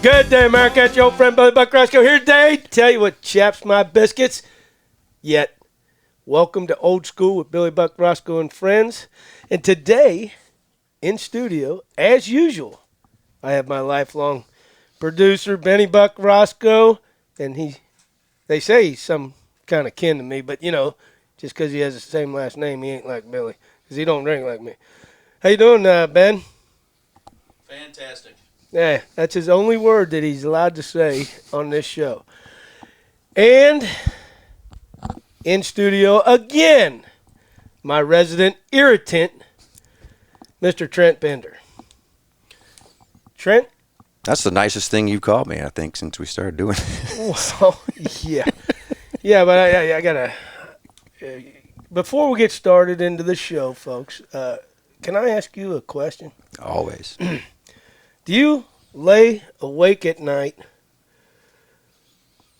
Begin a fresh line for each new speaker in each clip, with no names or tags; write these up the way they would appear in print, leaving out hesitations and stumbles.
Good day, America. It's your old friend Billy Buck Roscoe here today to tell you what chaps my biscuits. Yet, welcome to Old School with Billy Buck Roscoe and friends. And today, in studio, as usual, I have my lifelong producer, Benny Buck Roscoe, and they say he's some kind of kin to me, but you know, just because he has the same last name, he ain't like Billy, because he don't drink like me. How you doing, Ben?
Fantastic.
Yeah, that's his only word that he's allowed to say on this show. And in studio again, my resident irritant, Mr. Trent Bender. Trent?
That's the nicest thing you've called me, I think, since we started doing it.
Well, yeah. Yeah, but I got to... before we get started into the show, folks, can I ask you a question?
Always.
Do you lay awake at night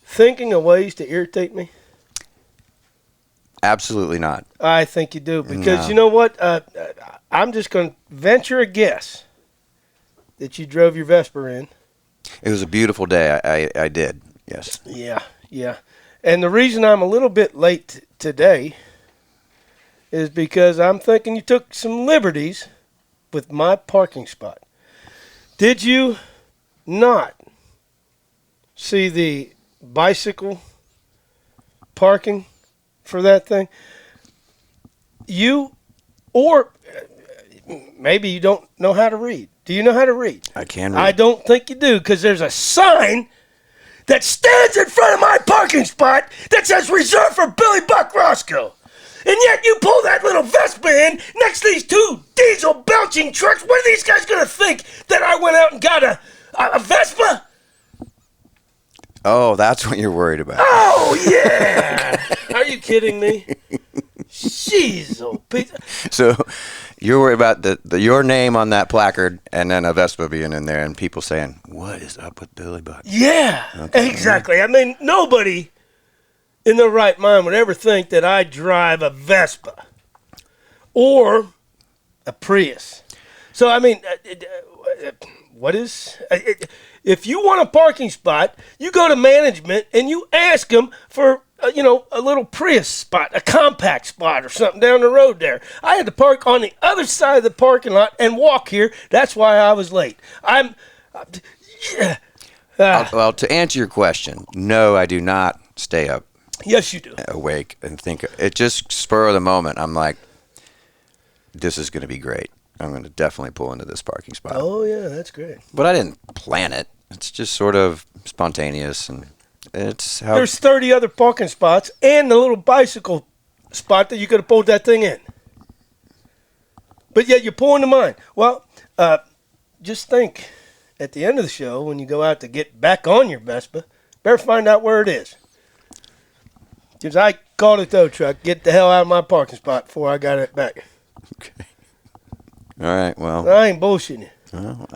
thinking of ways to irritate me?
Absolutely not.
I think you do, because
No.
you know what? I'm just going to venture a guess that you drove your Vespa in.
It was a beautiful day. I did, yes.
Yeah. And the reason I'm a little bit late today is because I'm thinking you took some liberties with my parking spot. Did you not see the bicycle parking for that thing? Or maybe you don't know how to read. Do you know how to read?
I can read.
I don't think you do, because there's a sign that stands in front of my parking spot that says reserved for Billy Buck Roscoe. And yet you pull that little Vespa in next to these two diesel belching trucks. What are these guys going to think? That I went out and got a Vespa?
Oh, that's what you're worried about.
Oh, yeah. Are you kidding me? Jeez, oh, Pete.
So you're worried about your name on that placard and then a Vespa being in there and people saying, what is up with Billy Buck?
Yeah,
Okay.
exactly. I mean, nobody in their right mind would ever think that I drive a Vespa or a Prius. So, I mean, what is... if you want a parking spot, you go to management and you ask them for, a little Prius spot, a compact spot or something down the road there. I had to park on the other side of the parking lot and walk here. That's why I was late.
Well, to answer your question, no, I do not stay up
Yes, you do.
awake and think. It just spur of the moment. I'm like, this is going to be great. I'm going to definitely pull into this parking spot.
Oh, yeah, that's great.
But I didn't plan it. It's just sort of spontaneous, and it's how.
There's 30 other parking spots and the little bicycle spot that you could have pulled that thing in. But yet you're pulling to mine. Well, just think, at the end of the show, when you go out to get back on your Vespa, better find out where it is. Because I called a tow truck, get the hell out of my parking spot before I got it back.
Okay. All right. Well,
I ain't bullshitting you.
well,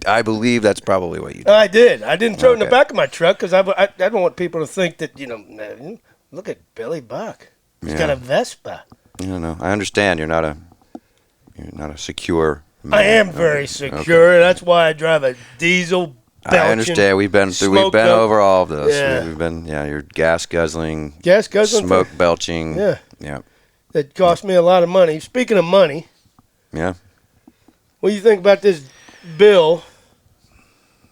I believe that's probably what you did.
I did. I didn't throw it in the
Okay.
back of my truck because I don't want people to think that, look at Billy Buck. He's got a Vespa.
I don't know. I understand you're not a secure man.
I am very secure.
Okay.
That's why I drive a diesel belching.
I understand. We've been
smoked up-
over all of this.
Yeah.
We've been you're gas guzzling,
Gas guzzling.
smoke belching.
Yeah.
Yeah.
That cost me a lot of money. Speaking of money,
Yeah.
what do you think about this bill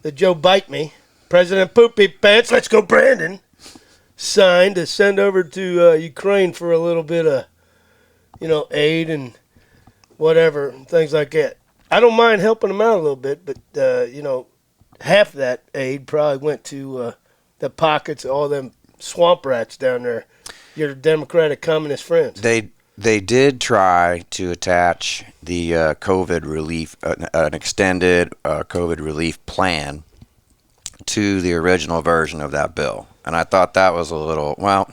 that Joe Bite Me, President Poopy Pants, let's go Brandon, signed to send over to Ukraine for a little bit of, aid and whatever, and things like that. I don't mind helping them out a little bit, but, half of that aid probably went to the pockets of all them swamp rats down there, your Democratic Communist friends.
They did try to attach the COVID relief, an extended COVID relief plan, to the original version of that bill, and I thought that was a little. Well,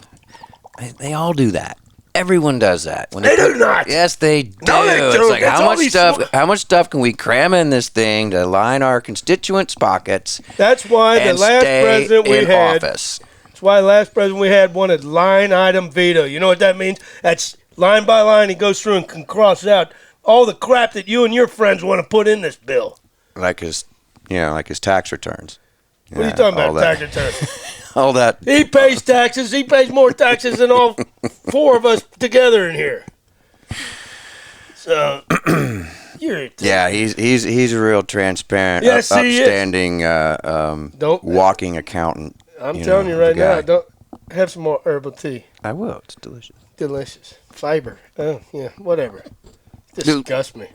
they all do that. Everyone does that. When
They do not.
Yes, they do.
No, they don't.
It's like
That's all these
how much stuff can we cram in this thing to line our constituents' pockets?
That's why
and
the last
stay
president we
in
had.
office.
That's why the last president we had wanted line item veto. You know what that means? That's line by line. He goes through and can cross out all the crap that you and your friends want to put in this bill.
Like his like his tax returns.
What are you talking about, tax returns?
All that.
He pays taxes. He pays more taxes than all four of us together in here. So,
he's a real transparent, upstanding, walking accountant.
I'm telling you right now, don't have some more herbal tea.
I will. It's delicious.
Delicious. Fiber. Oh, yeah, whatever. Disgust me.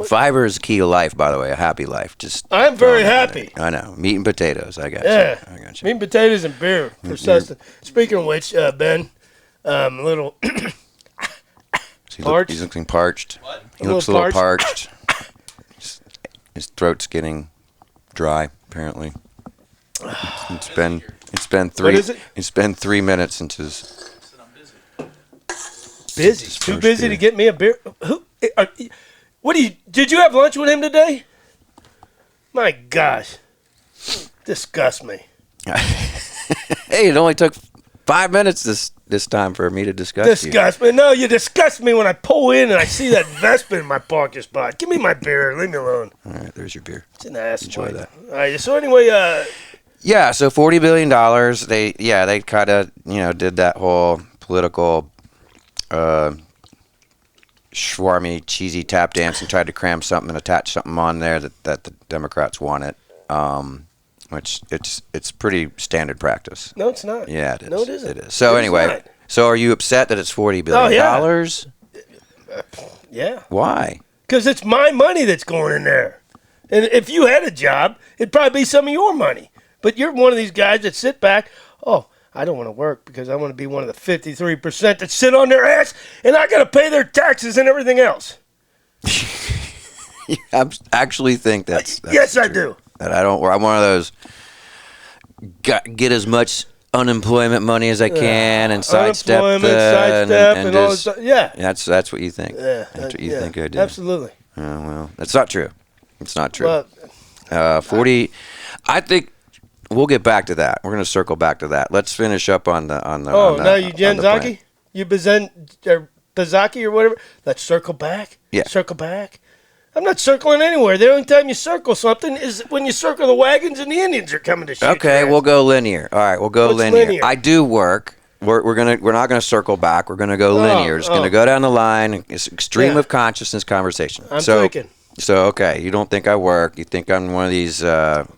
Fiber is key to life, by the way, a happy life.
I'm very happy.
I know. Meat and potatoes. I got
you.
I got you.
Meat and potatoes and beer for sustenance. Speaking of which, Ben, a little parched.
He's looking parched.
What?
He looks a little parched. His throat's getting dry, apparently. It's been 3 minutes since his.
Busy. Too busy to get me a beer. Did you have lunch with him today? My gosh. Disgust me.
Hey, it only took 5 minutes this time for me to discuss you.
Disgust me. No, you disgust me when I pull in and I see that Vespa in my parking spot. Give me my beer. Leave me alone.
All right, there's your beer.
It's an ass.
Enjoy that.
All right, so anyway,
so $40 billion. They kind of, did that whole political schwarmy, cheesy tap dance and tried to cram something and attach something on there that the Democrats wanted, which it's pretty standard practice.
No, it's not.
Yeah, it is.
No, it isn't.
It is. So anyway, so are you upset that it's $40 billion?
Yeah.
Why?
Because it's my money that's going in there. And if you had a job, it'd probably be some of your money. But you're one of these guys that sit back, I don't want to work because I want to be one of the 53% that sit on their ass, and I got to pay their taxes and everything else.
I actually think that's
yes,
true.
I do.
That I'm one of those get as much unemployment money as I can and sidestep and
all this stuff. Yeah.
That's what you think.
Yeah.
That's what you think I do.
Absolutely.
Well, that's not true. It's not true. Well, 40. I think. We'll get back to that. We're going to circle back to that. Let's finish up on the.
Now you Jenzaki? You Bazaki or whatever? Let's circle back?
Yeah.
Circle back? I'm not circling anywhere. The only time you circle something is when you circle the wagons and the Indians are coming to shoot.
Okay, we'll go linear. All right, we'll go linear. I do work. We're not gonna circle back. We're gonna go linear. Just gonna go down the line. It's stream of consciousness conversation.
I'm thinking.
So okay, you don't think I work? You think I'm one of these what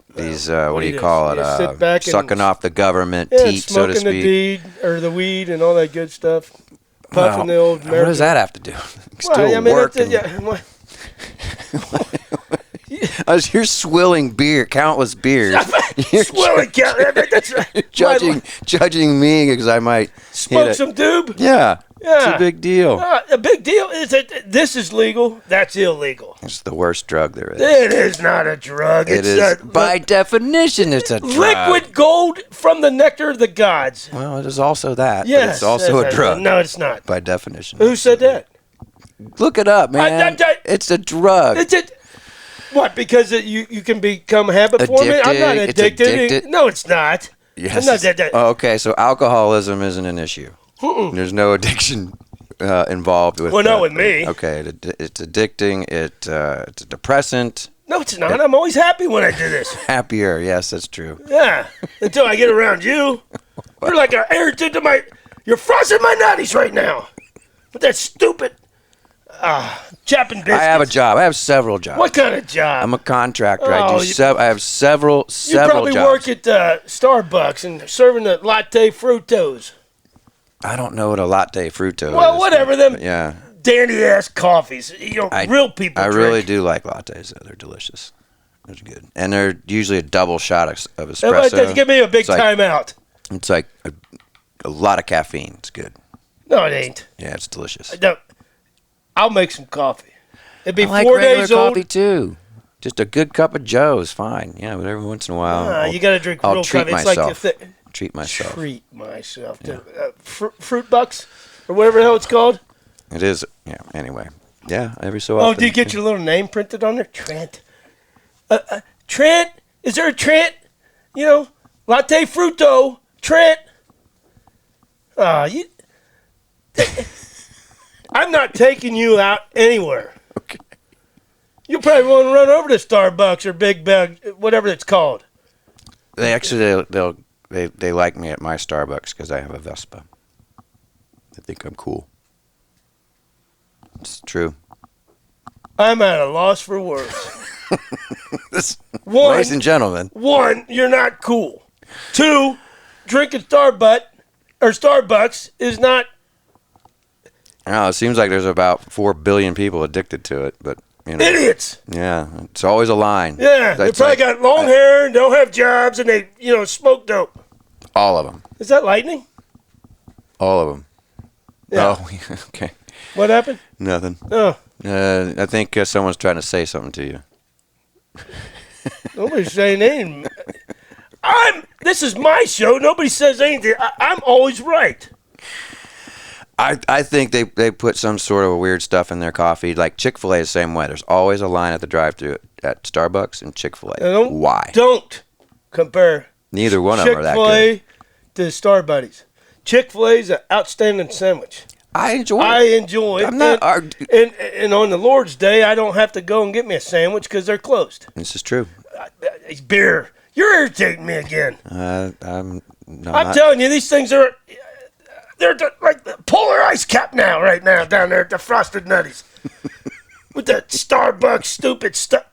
do you call it?
Sit back
sucking off the government teat, so to speak.
Smoking the weed and all that good stuff. Puffing the old American.
What does that have to do? Still working. You're swilling beer, countless beers.
Swilling, that's right.
Judging me because I might
smoke some doob.
Yeah. It's a big deal.
A big deal is that this is legal, that's illegal.
It's the worst drug there is.
It is not a drug.
By definition, it's a drug.
Liquid gold from the nectar of the gods.
Well, it is also that.
Yes.
But it's also a drug.
No, it's not.
By definition.
Who said that?
Look it up, man. It's a drug.
What? Because you can become habit forming? I'm not addicted. No, it's not.
Yes.
I'm not that.
Oh, okay, so alcoholism isn't an issue. There's no addiction involved with.
Well, not with me.
Okay, it's addicting. It's a depressant.
No, it's not. I'm always happy when I do this.
Happier, yes, that's true.
Yeah, until I get around you. You're like an irritant to my. You're frosting my nutties right now. With that stupid. Chopping biscuits.
I have a job. I have several jobs.
What kind of job?
I'm a contractor. I have several jobs. You
probably work at Starbucks and serving the latte fructose.
I don't know what a latte fructose is.
Well, whatever them dandy-ass coffees. Real people
I
drink.
really do like lattes, though. They're delicious. They're good. And they're usually a double shot of espresso.
Give me a big timeout.
It's like a lot of caffeine. It's good.
No, it ain't.
Yeah, it's delicious.
I'll make some coffee. It'd be
I like
4
regular
days old.
coffee, too. Just a good cup of Joe is fine. Yeah, but every once in a while,
you got to drink real coffee.
Myself.
It's like
treat myself.
Yeah. Fruit Bucks or whatever the hell it's called.
It is. Yeah. Anyway. Yeah. Every so often.
Oh, do you get your little name printed on there? Trent. Trent. Is there a Trent? Latte Fruto. Trent. I'm not taking you out anywhere.
Okay.
You probably want to run over to Starbucks or Big Bag, whatever it's called.
They actually they like me at my Starbucks because I have a Vespa. They think I'm cool. It's true.
I'm at a loss for words.
Ladies and gentlemen.
1, you're not cool. 2, drinking Starbucks is not.
No, it seems like there's about 4 billion people addicted to it, but
idiots.
Yeah, it's always a line.
Yeah, they probably got long hair and don't have jobs, and they smoke dope.
All of them.
Is that lightning?
All of them.
Yeah.
Oh, okay.
What happened?
Nothing.
Oh.
I think someone's trying to say something to you.
Nobody's saying anything. This is my show. Nobody says anything. I'm always right.
I think they put some sort of weird stuff in their coffee. Like Chick-fil-A is the same way. There's always a line at the drive-thru at Starbucks and Chick-fil-A. Why?
Don't compare
Neither one of them are that good.
Chick-fil-A to Star Buddies. Chick-fil-A is an outstanding sandwich.
I enjoy it.
I'm not and on the Lord's Day, I don't have to go and get me a sandwich because they're closed.
This is true.
It's beer. You're irritating me again.
I'm
telling you, these things are... They're like the polar ice cap right now down there at the Frosted Nutties. With that Starbucks stupid stuff.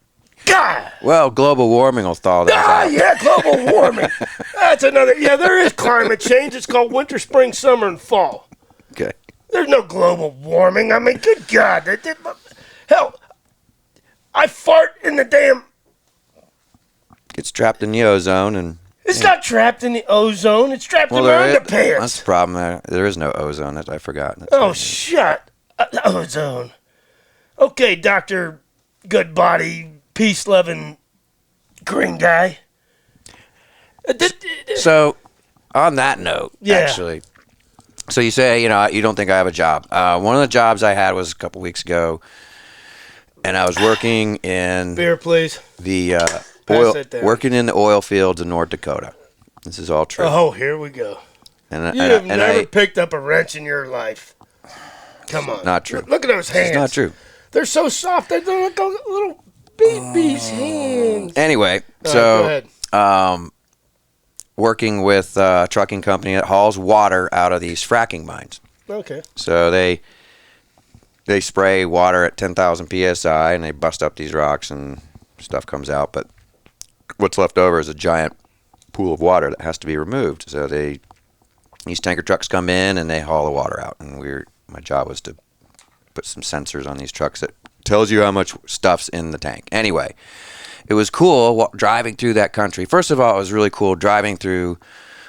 God!
Well, global warming will thaw that out.
Yeah, global warming. That's another... Yeah, there is climate change. It's called winter, spring, summer, and fall.
Okay.
There's no global warming. I mean, good God. Hell, I fart in the damn...
Gets trapped in the ozone and...
It's not trapped in the ozone. It's trapped in my underpants.
That's the problem. There is no ozone. I forgot.
Shut up. Ozone. Okay, Dr. Good Body, peace-loving green guy.
So, on that note, actually... So you say, you don't think I have a job. One of the jobs I had was a couple weeks ago, and I was working in...
Beer, please.
Working in the oil fields in North Dakota. This is all true.
Oh, here we go. You have never picked up a wrench in your life. Come on.
Not true.
Look at those hands.
It's not true.
They're so soft. They're like a little baby's hands.
Anyway,
go ahead.
Working with a trucking company that hauls water out of these fracking mines.
Okay.
So they spray water at 10,000 psi and they bust up these rocks and stuff comes out. But what's left over is a giant pool of water that has to be removed. So these tanker trucks come in and they haul the water out. And my job was to put some sensors on these trucks that tells you how much stuff's in the tank. Anyway. It was cool driving through that country. First of all, it was really cool driving through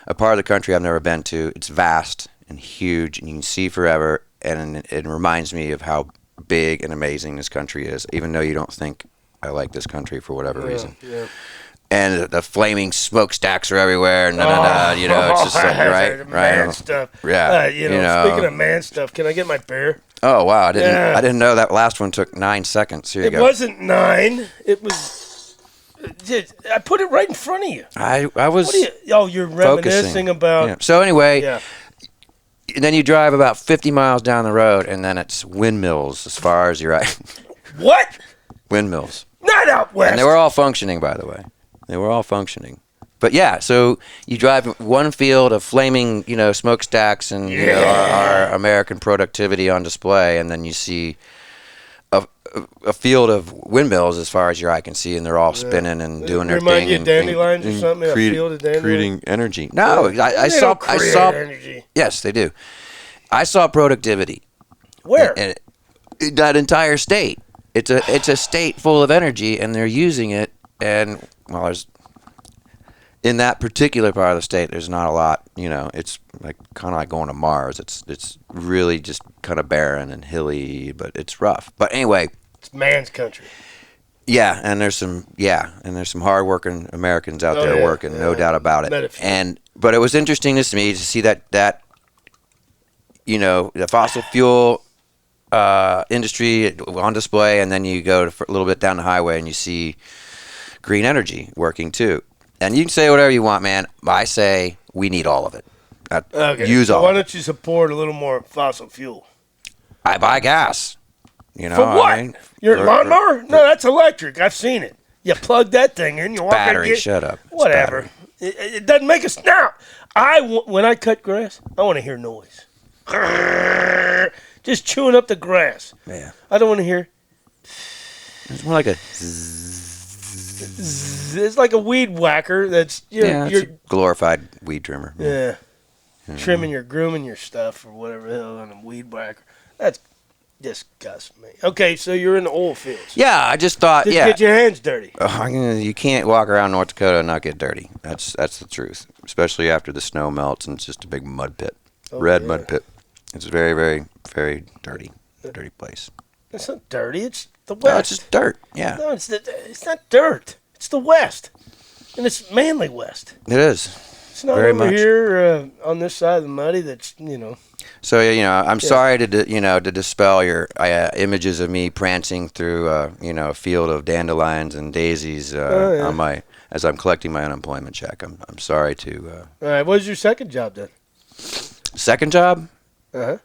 a part of the country I've never been to. It's vast and huge, and you can see forever, and it reminds me of how big and amazing this country is, even though you don't think I like this country for whatever reason. Yeah. And the flaming smokestacks are everywhere, and it's just like, right?
Man stuff.
Yeah.
Speaking of man stuff, can I get my beer?
Oh, wow. I didn't know that last one took 9 seconds. Here you go.
It wasn't 9. It was... I put it right in front of you.
I was.
You're reminiscing about.
Yeah. So anyway, then you drive about 50 miles down the road, and then it's windmills as far as your eye.
What?
Windmills.
Not out west.
And they were all functioning, by the way. They were all functioning. But yeah, so you drive one field of flaming, smokestacks and our American productivity on display, and then you see a field of windmills as far as your eye can see, and they're all spinning and doing their thing.
Remind you of dandelions or something? A field of dandelions?
Creating energy. No, I saw
energy.
Yes, they do. I saw productivity.
Where?
And that entire state. It's a state full of energy, and they're using it. And there's in that particular part of the state, there's not a lot. It's like kind of like going to Mars. It's really just kind of barren and hilly, but it's rough. But anyway.
It's man's country.
Yeah, and there's some hardworking Americans out there working, no doubt about it. But it was interesting to me to see that the fossil fuel industry on display, and then you go a little bit down the highway and you see green energy working too. And you can say whatever you want, man. I say we need all of it.
Use all. Why don't you support a little more fossil fuel?
I buy gas. You know
For what?
what I mean?
Your lawnmower? No, that's electric. I've seen it. You plug that thing in. You walk
Battery.
in,
Shut up. It's
whatever.
battery.
It doesn't make us now. When I cut grass, I want to hear noise. Just chewing up the grass.
Yeah.
I don't want to hear.
It's more like a.
It's like a weed whacker. That's
It's a glorified weed trimmer.
Yeah. Trimming grooming your stuff or whatever the hell on a weed whacker. That's disgusts me. Okay, so you're in the oil fields.
Yeah, I just thought.
Just get your hands dirty.
You can't walk around North Dakota and not get dirty. That's the truth. Especially after the snow melts and it's just a big mud pit, mud pit. It's a very, very, very dirty place.
It's not dirty. It's the West.
No, it's just dirt. Yeah.
No, it's not dirt. It's the West, and it's manly West.
It is.
It's not
very
over
much.
Here on this side of the muddy. That's
So I'm sorry to dispel your images of me prancing through a field of dandelions and daisies as I'm collecting my unemployment check. I'm sorry to.
All right. What was your second job then?
Second job?
Uh-huh.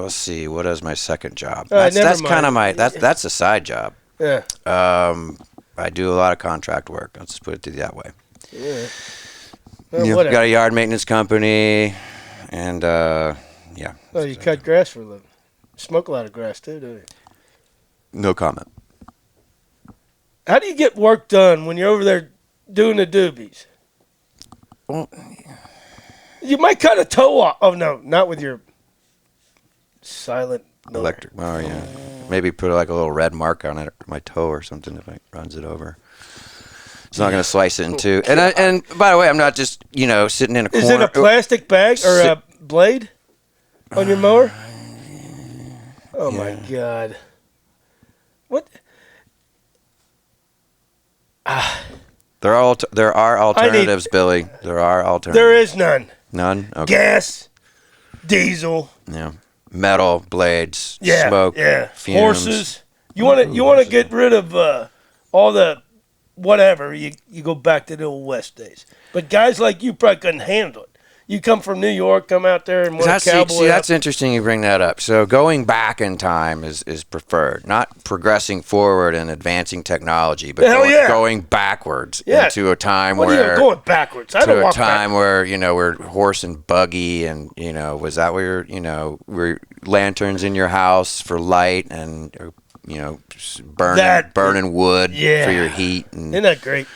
Let's see. What is my second job?
That's
kind of that's a side job.
Yeah.
I do a lot of contract work. Let's just put it that way.
Yeah.
Got a yard maintenance company, and yeah.
Oh, you cut grass for a living. Smoke a lot of grass too, don't you?
No comment.
How do you get work done when you're over there doing the doobies?
Well,
you might cut a toe off. Oh no, not with your silent mower.
Electric. Oh yeah. Maybe put like a little red mark on it, my toe or something if it runs it over. It's not going to slice it in two. And by the way, I'm not just sitting in a corner.
Is it a plastic bag or a blade on your mower? Oh my God! What?
There are alternatives, Billy. There are alternatives.
There is none.
None. Okay.
Gas, diesel.
Yeah. Metal blades.
Yeah.
Smoke.
Yeah.
Fumes.
Horses. You want to get rid of all the whatever. You go back to the old West days. But guys like you probably couldn't handle it. You come from New York, come out there and want a cowboy.
See, that's interesting you bring that up. So going back in time is preferred, not progressing forward and advancing technology, but going backwards into a time where
going backwards. I don't walk backwards.
Where we're horse and buggy, and was that where were lanterns in your house for light and burning wood for your heat. And,
isn't that great?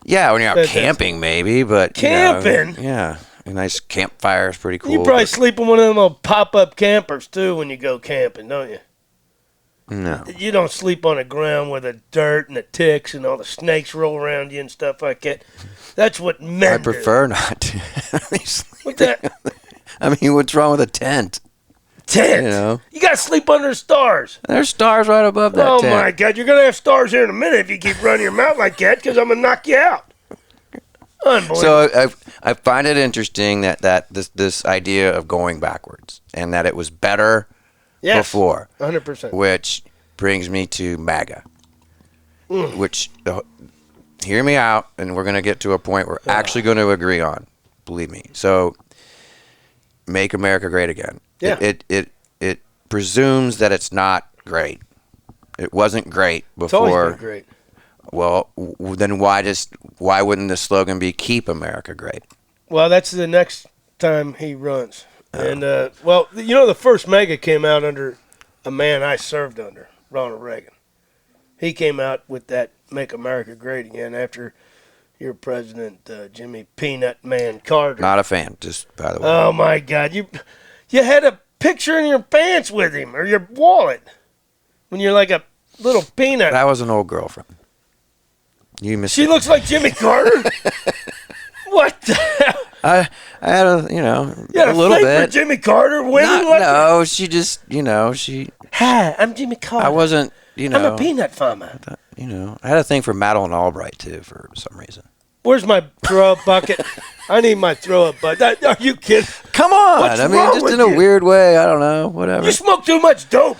Yeah, when you're out camping, maybe, but
camping.
Yeah. A nice campfire is pretty cool.
You probably sleep in one of them little pop-up campers, too, when you go camping, don't you?
No.
You don't sleep on the ground where the dirt and the ticks and all the snakes roll around you and stuff like that. That's what men
I prefer not to.
What that?
I mean, what's wrong with a tent?
Tent? You got to sleep under the stars.
There's stars right above that tent.
Oh, my God. You're going to have stars here in a minute if you keep running your mouth like that because I'm going to knock you out.
So I find it interesting that this idea of going backwards and that it was better before.
100%.
Which brings me to MAGA. Which, hear me out, and we're going to get to a point we're actually going to agree on. Believe me. So, make America great again.
Yeah.
It presumes that it's not great. It wasn't great before.
It's always been great.
Well, then why wouldn't the slogan be "Keep America Great"?
Well, that's the next time he runs. And the first MAGA came out under a man I served under, Ronald Reagan. He came out with that "Make America Great Again" after your president, Jimmy Peanut Man Carter.
Not a fan, just by the way.
Oh my God, you had a picture in your pants with him or your wallet when you're like a little peanut.
That was an old girlfriend.
She looks like Jimmy Carter. What the hell?
I had a little bit.
For Jimmy Carter,
no, she just she.
Hi, I'm Jimmy Carter.
I wasn't I'm
a peanut farmer.
I had a thing for Madeleine Albright too for some reason.
Where's my throw up bucket? I need my throw up bucket. Are you kidding?
Come on!
What's wrong
just
with
in a weird way. I don't know. Whatever.
You smoke too much dope.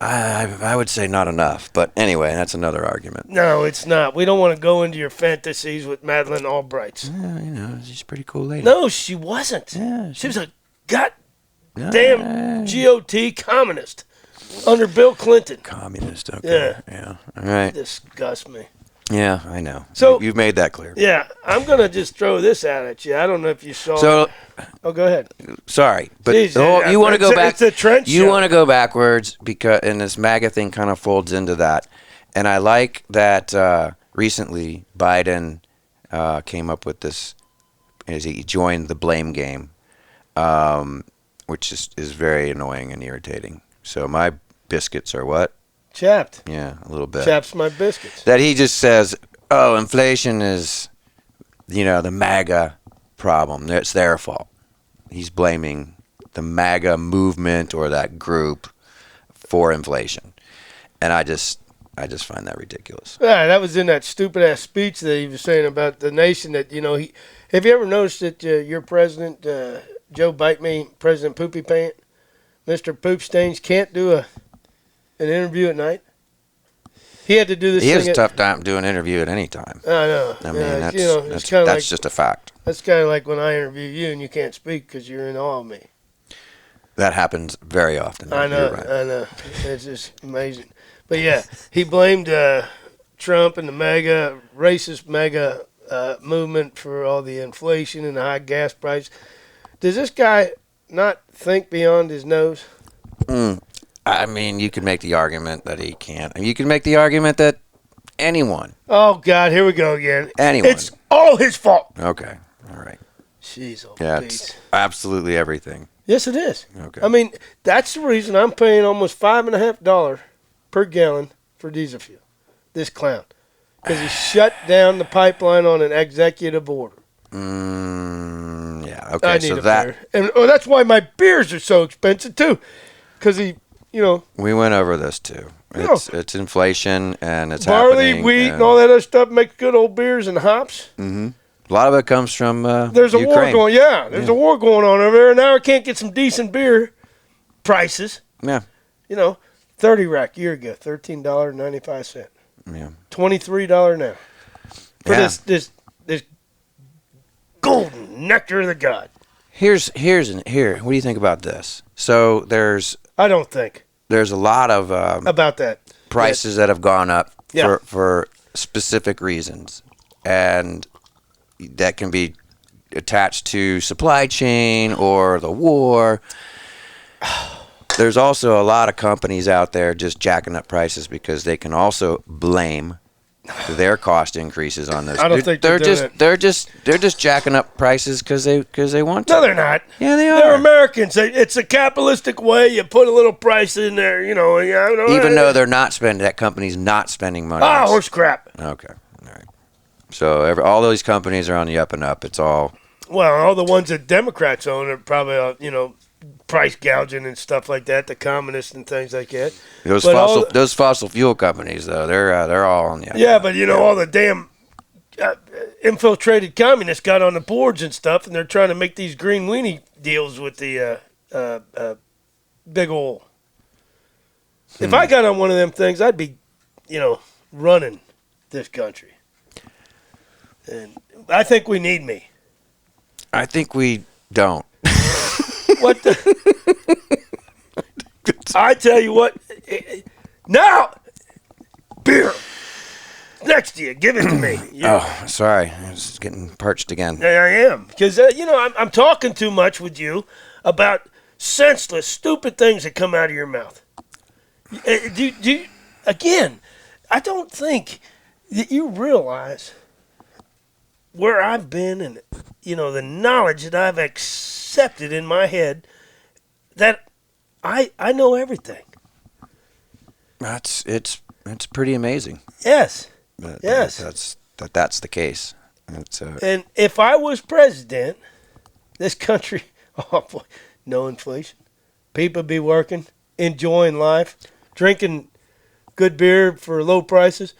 I would say not enough, but anyway, that's another argument.
No, it's not. We don't want to go into your fantasies with Madeleine Albrights.
Yeah, she's a pretty cool lady.
No, she wasn't.
Yeah,
she was a gut Damn GOT communist under Bill Clinton.
Communist. Okay. Yeah. All right.
Disgust me.
Yeah, I know.
So
you've made that clear.
Yeah, I'm gonna just throw this out at you. I don't know if you saw.
So,
oh, go ahead.
Sorry, but
Jeez,
you want to go back.
It's a Trent show.
You want to go backwards because, and this MAGA thing kind of folds into that. And I like that recently Biden came up with this. As he joined the blame game, which is very annoying and irritating. So my biscuits are what?
Chapped.
Yeah, a little bit.
Chaps my biscuits.
That he just says, oh, inflation is, the MAGA problem. It's their fault. He's blaming the MAGA movement or that group for inflation. And I just find that ridiculous.
Yeah, that was in that stupid ass speech that he was saying about the nation that, have you ever noticed that your president, Joe Bite Me, President Poopy Pant, Mr. Poop Stains, can't do an interview at night? He had to do this.
He
thing
has a tough time doing an interview at any time.
I know.
I mean,
that's
just a fact.
That's kind of like when I interview you and you can't speak because you're in awe of me.
That happens very often.
I know.
You're right.
I know. It's just amazing. But yeah, he blamed Trump and the racist MAGA movement for all the inflation and the high gas price. Does this guy not think beyond his nose?
I mean, you could make the argument that he can't. You can make the argument that anyone.
Oh, God, here we go again.
Anyone.
It's all his fault.
Okay. All right.
Jeez,
Yeah, it's absolutely everything.
Yes, it is.
Okay.
I mean, that's the reason I'm paying almost $5.50 per gallon for diesel fuel. This clown. Because he shut down the pipeline on an executive order.
Yeah. Okay.
I need a beer. And that's why my beers are so expensive, too. Because he,
We went over this, too. It's inflation, and it's
barley,
happening.
wheat, and all that other stuff makes good old beers and hops.
Mm-hmm. A lot of it comes from
There's a
Ukraine.
war going. Yeah, there's a war going on over there. Now I can't get some decent beer prices.
Yeah.
30 rack year ago, $13.95.
Yeah.
$23 now for this golden nectar of the god.
Here. What do you think about this? So
I don't think
there's a lot of
about that
prices that have gone up
Yeah.
for specific reasons, and that can be attached to supply chain or the war. There's also a lot of companies out there just jacking up prices because they can also blame their cost increases on this.
I don't think they're
just jacking up prices because they want to.
No, they're not.
Yeah, they are.
They're Americans. It's a capitalistic way. You put a little price in there,
Even though they're not spending, that company's not spending money.
horse crap.
Okay, all right. So all those companies are on the up and up. It's all.
Well, all the ones that Democrats own are probably price gouging and stuff like that. The communists and things like that.
Those fossil fuel companies though, they're all on the.
Yeah, but all the damn infiltrated communists got on the boards and stuff, and they're trying to make these green weenie deals with the big oil. If I got on one of them things, I'd be, running this country. And I think we need me.
I think we don't.
What the? I tell you what. Now, beer. Next to you. Give it to me.
Oh, sorry. I was getting parched again.
I am. Because, I'm talking too much with you about senseless, stupid things that come out of your mouth. Again, I don't think that you realize where I've been and, the knowledge that I've accepted in my head that I know everything.
It's pretty amazing.
Yes.
Yes. That's the case.
And if I was president, this country, oh boy, no inflation. People be working, enjoying life, drinking good beer for low prices,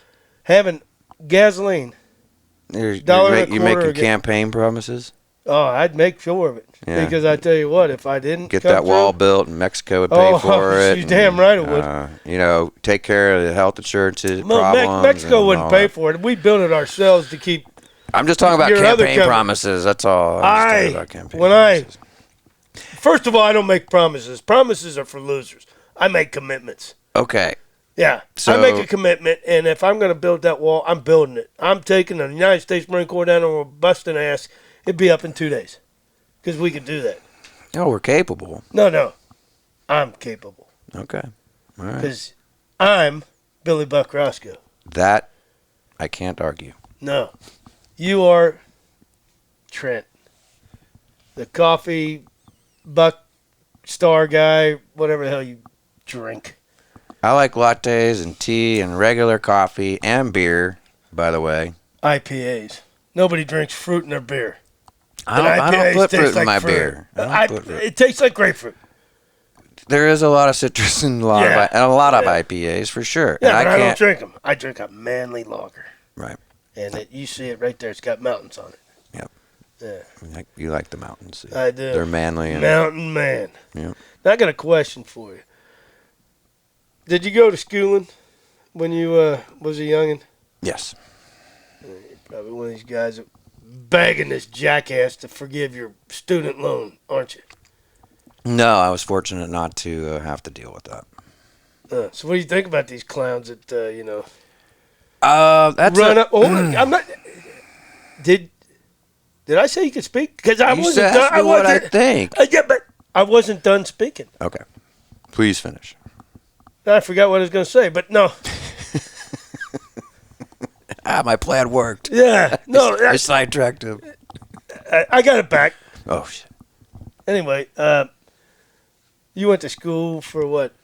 having gasoline.
You're
$1.25
making campaign promises?
Oh, I'd make sure of it.
Yeah.
Because I tell you what, if I didn't
get that wall built and Mexico would pay for it.
You're damn right it would.
Take care of the health insurance problems.
Mexico wouldn't pay for it. We built it ourselves to keep.
I'm just talking about campaign promises. That's all.
First of all, I don't make promises. Promises are for losers. I make commitments.
Okay.
Yeah.
So,
I make a commitment, and if I'm going to build that wall, I'm building it. I'm taking the United States Marine Corps down and we're busting ass. It'd be up in 2 days because we could do that.
oh, we're capable.
No. I'm capable
Okay. All right.
because I'm Billy Buck Roscoe.
That I can't argue.
No. You are Trent, the coffee buck star guy, whatever the hell you drink.
I like lattes and tea and regular coffee and beer, by the way.
IPAs. Nobody drinks fruit in their beer.
I don't put fruit in my beer.
It tastes like grapefruit.
There is a lot of citrus in a lot of IPAs for sure.
Yeah,
and
but I don't drink them. I drink a manly lager.
Right.
And you see it right there. It's got mountains on it.
Yep.
Yeah.
You like the mountains.
I do.
They're manly.
Mountain man.
Yep.
Now I got a question for you. Did you go to schooling when you was a youngin'?
Yes.
You're probably one of these guys that begging this jackass to forgive your student loan, aren't you?
No, I was fortunate not to have to deal with that.
So what do you think about these clowns that
That's
run up? Oh, I'm not. Did I say you could speak? Because I wasn't done.
Ask me what I think.
Yeah, but I wasn't done speaking.
Okay. Please finish.
I forgot what I was going to say, but no.
My plan worked.
Yeah, no.
I sidetracked him.
I got it back.
Oh, shit.
Anyway, you went to school for what?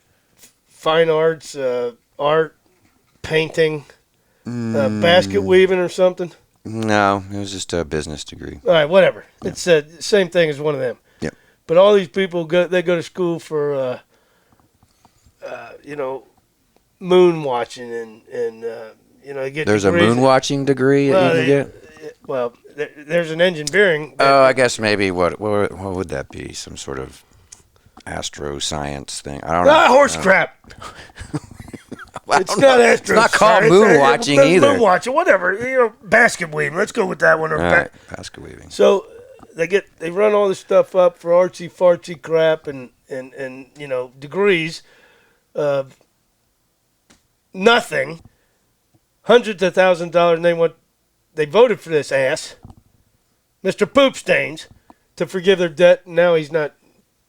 Fine arts, art, painting, basket weaving or something?
No, it was just a business degree.
All right, whatever.
Yeah.
It's the same thing as one of them.
Yep.
But all these people, go to school for, moon watching and get
There's a
degrees.
moon watching degree that you can get?
Well, there's an engineering.
Oh, I guess maybe what would that be? Some sort of astro science thing? I don't know.
Horse crap. It's not astro.
It's not called moon watching either.
Moon watching, whatever. Basket weaving. Let's go with that one.
All right, basket weaving.
So they run all this stuff up for artsy fartsy crap and degrees of nothing, hundreds of thousands of dollars, and they voted for this ass, Mr. Poop Stains, to forgive their debt. And now he's not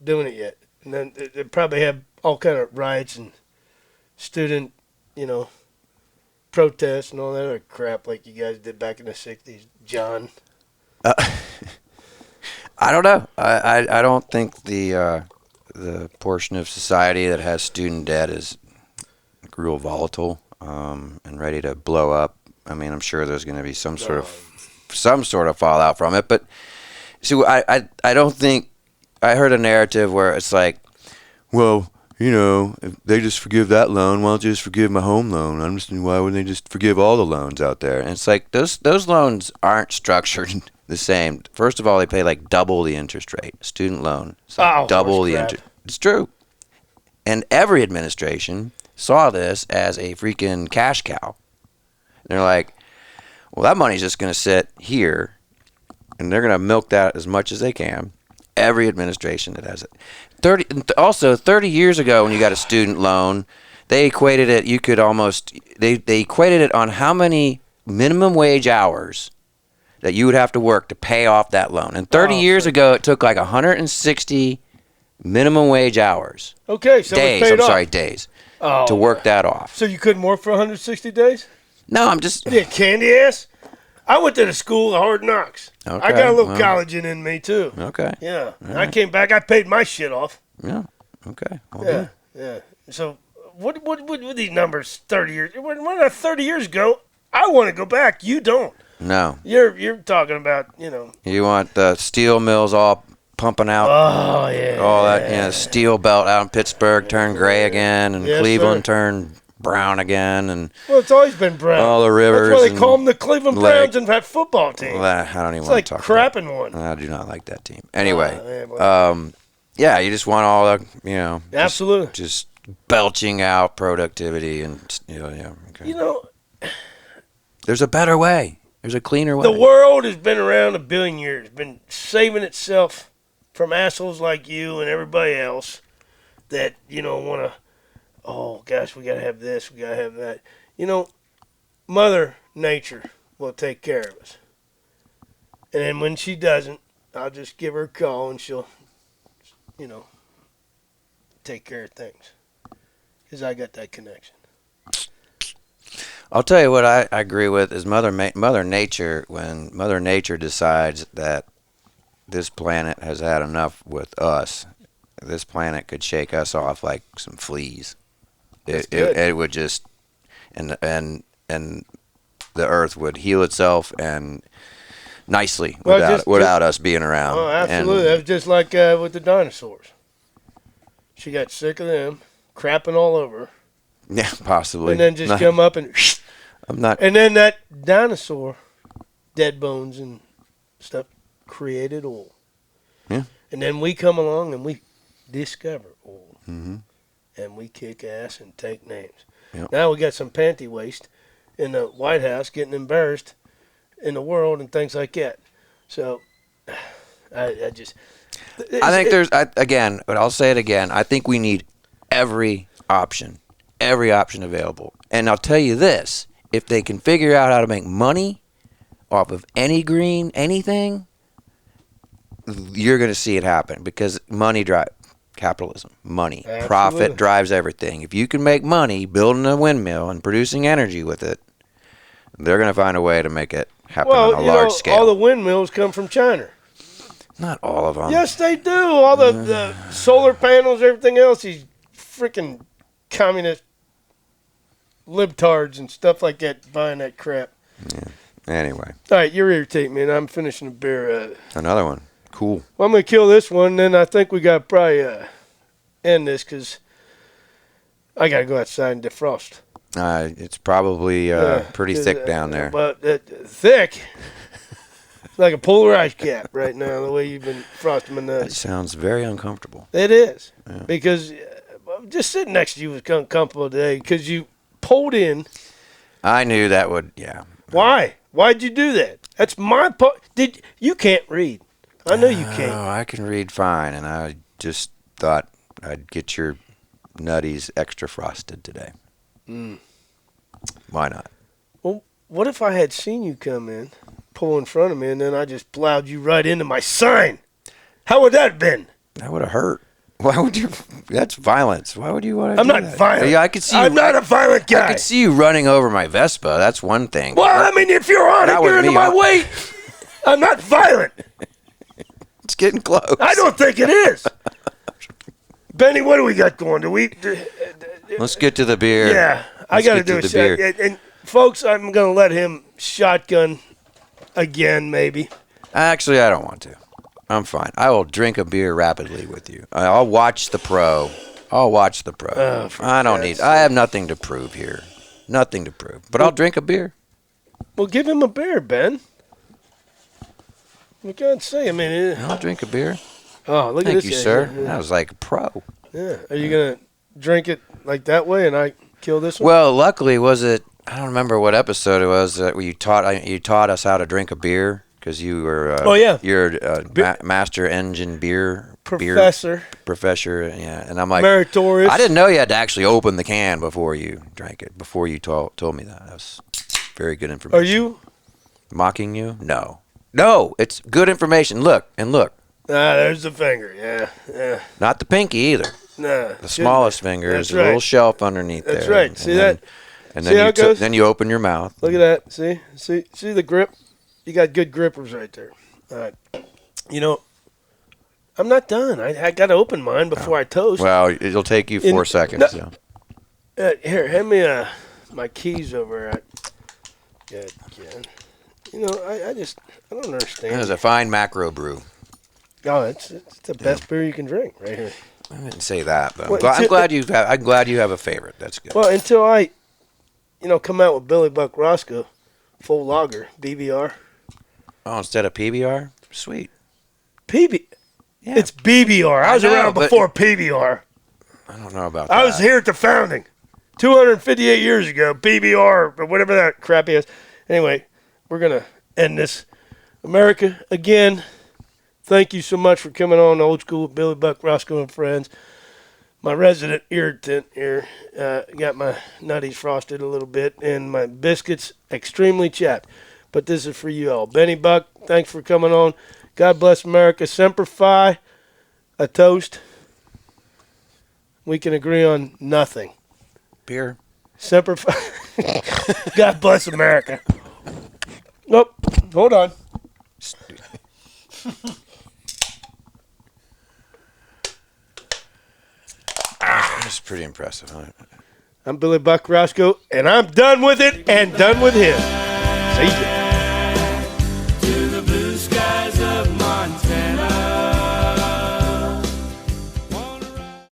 doing it yet, and then they probably have all kind of riots and student, protests and all that other crap like you guys did back in the 60s, John.
I don't know. I don't think the portion of society that has student debt is real volatile and ready to blow up. I mean, I'm sure there's going to be some sort of fallout from it. But see, I don't think I heard a narrative where it's like, well, if they just forgive that loan, why don't you just forgive my home loan? Why wouldn't they just forgive all the loans out there? And it's like those loans aren't structured the same. First of all, they pay like double the interest rate. Student loan, double the interest. It's true. And every administration saw this as a freaking cash cow. And they're like, well, that money's just going to sit here, and they're going to milk that as much as they can. Every administration that has it. 30 years ago, when you got a student loan, they equated it. They equated it on how many minimum wage hours that you would have to work to pay off that loan. And 30 years ago, it took like 160 minimum wage hours.
Okay, so
days to work that off.
So you couldn't work for 160 days?
No, I'm just...
Yeah, candy ass. I went to the school of hard knocks. Okay, I got a little college in me, too.
Okay.
Yeah. Right. I came back. I paid my shit off.
Yeah. Okay.
Yeah. So what these numbers 30 years... When 30 years ago, I want to go back. You don't.
No.
You're talking about,
You want the steel mills all pumping out.
Oh, yeah.
All that, steel belt out in Pittsburgh turned gray again, and Cleveland turned brown again, and
it's always been brown.
All the rivers.
That's why they call them the Cleveland Browns and that football team.
I don't even
it's
want to talk about it.
It's like crapping one.
I do not like that team. Anyway, you just want all the,
absolutely,
just belching out productivity and, okay. There's a better way. There's a cleaner way.
The world has been around a billion years, been saving itself from assholes like you and everybody else that, want to, oh, gosh, we got to have this, we got to have that. Mother Nature will take care of us. And then when she doesn't, I'll just give her a call and she'll, take care of things. Because I got that connection.
I'll tell you what I agree with is Mother Nature. When Mother Nature decides that this planet has had enough with us, this planet could shake us off like some fleas. It would just, and the Earth would heal itself and nicely without us being around.
Oh, absolutely. That was just like with the dinosaurs. She got sick of them crapping all over her.
Yeah, possibly.
And then just come up and
I'm not.
And then that dinosaur, dead bones and stuff, created oil.
Yeah.
And then we come along and we discover oil.
Mm-hmm.
And we kick ass and take names.
Yep.
Now we got some panty waste in the White House getting embarrassed in the world and things like that. So, I think
again, but I'll say it again. I think we need every option available. And I'll tell you this, if they can figure out how to make money off of anything, you're going to see it happen because money drives capitalism. Money.
Absolutely.
Profit drives everything. If you can make money building a windmill and producing energy with it, they're going to find a way to make it happen on a large scale.
All the windmills come from China.
Not all of them.
Yes, they do. All the solar panels, everything else, these freaking communist libtards and stuff like that buying that crap.
Yeah. Anyway.
All right, you're irritating me, and I'm finishing a beer.
Another one. Cool.
Well, I'm going to kill this one, then I think we got to probably end this because I got to go outside and defrost.
It's probably pretty thick down there.
But thick? Like a polar ice cap right now, the way you've been frosting my nuts.
That sounds very uncomfortable.
It is.
Yeah.
Because just sitting next to you was uncomfortable today because you pulled in.
I knew that would, yeah.
Why? Why'd you do that? That's my part. You can't read. I know you can't.
Oh, I can read fine, and I just thought I'd get your nutties extra frosted today.
Mm.
Why not?
Well, what if I had seen you come in, pull in front of me, and then I just plowed you right into my sign? How would that have been?
That would have hurt. Why would you? That's violence. Why would you want to
I'm
do
not
that?
violent.
Yeah, I could see
I'm not a violent guy.
I could see you running over my Vespa. That's one thing.
Well, I mean, if you're on it, you're into my way. I'm not violent.
It's getting close.
I don't think it is. Benny, what do we got going?
Let's get to the beer.
Yeah, I got to do a shot. And folks, I'm going to let him shotgun again, maybe.
Actually, I don't want to. I'm fine. I will drink a beer rapidly with you. I'll watch the pro.
Oh,
I don't need. I have nothing to prove here. Nothing to prove. But I'll drink a beer.
Well, give him a beer, Ben. You can't say. I mean,
I'll drink a beer.
Oh, look at this.
Thank you, sir. Yeah. That was like a pro.
Yeah. Are you gonna drink it like that way, and I kill this one?
Well, luckily, was it? I don't remember what episode it was that you taught us how to drink a beer because you were. You're a master engine beer
professor.
Yeah, and I'm like
meritorious.
I didn't know you had to actually open the can before you drank it. Before you told me that. That was very good information.
Are you
mocking you? No, it's good information. Look.
There's the finger. Yeah.
Not the pinky either.
Nah.
The smallest finger is a little shelf underneath there.
That's right. See that?
And then you open your mouth.
Look at that. See the grip? You got good grippers right there. All right. I'm not done. I got to open mine before I toast.
Well, it'll take you 4 seconds.
No, here, hand me my keys over. Good. I don't understand.
That is a fine macro brew.
Oh, it's the best beer you can drink right here.
I didn't say that, but I'm glad you have a favorite. That's good.
Well, until I, come out with Billy Buck Roscoe, full lager, BBR.
Oh, instead of PBR? Sweet.
Yeah. It's BBR. I was around before PBR.
I don't know about that.
I was here at the founding, 258 years ago, BBR, or whatever that crap is. Anyway, we're going to end this. America, again, thank you so much for coming on Old School with Billy Buck, Roscoe, and Friends. My resident irritant here. Got my nutties frosted a little bit and my biscuits extremely chapped. But this is for you all. Benny Buck, thanks for coming on. God bless America. Semper Fi, a toast. We can agree on nothing.
Beer.
Semper Fi. God bless America. Nope. Hold on.
That's pretty impressive, huh?
I'm Billy Buck Roscoe, and I'm done with it and done with him. See ya.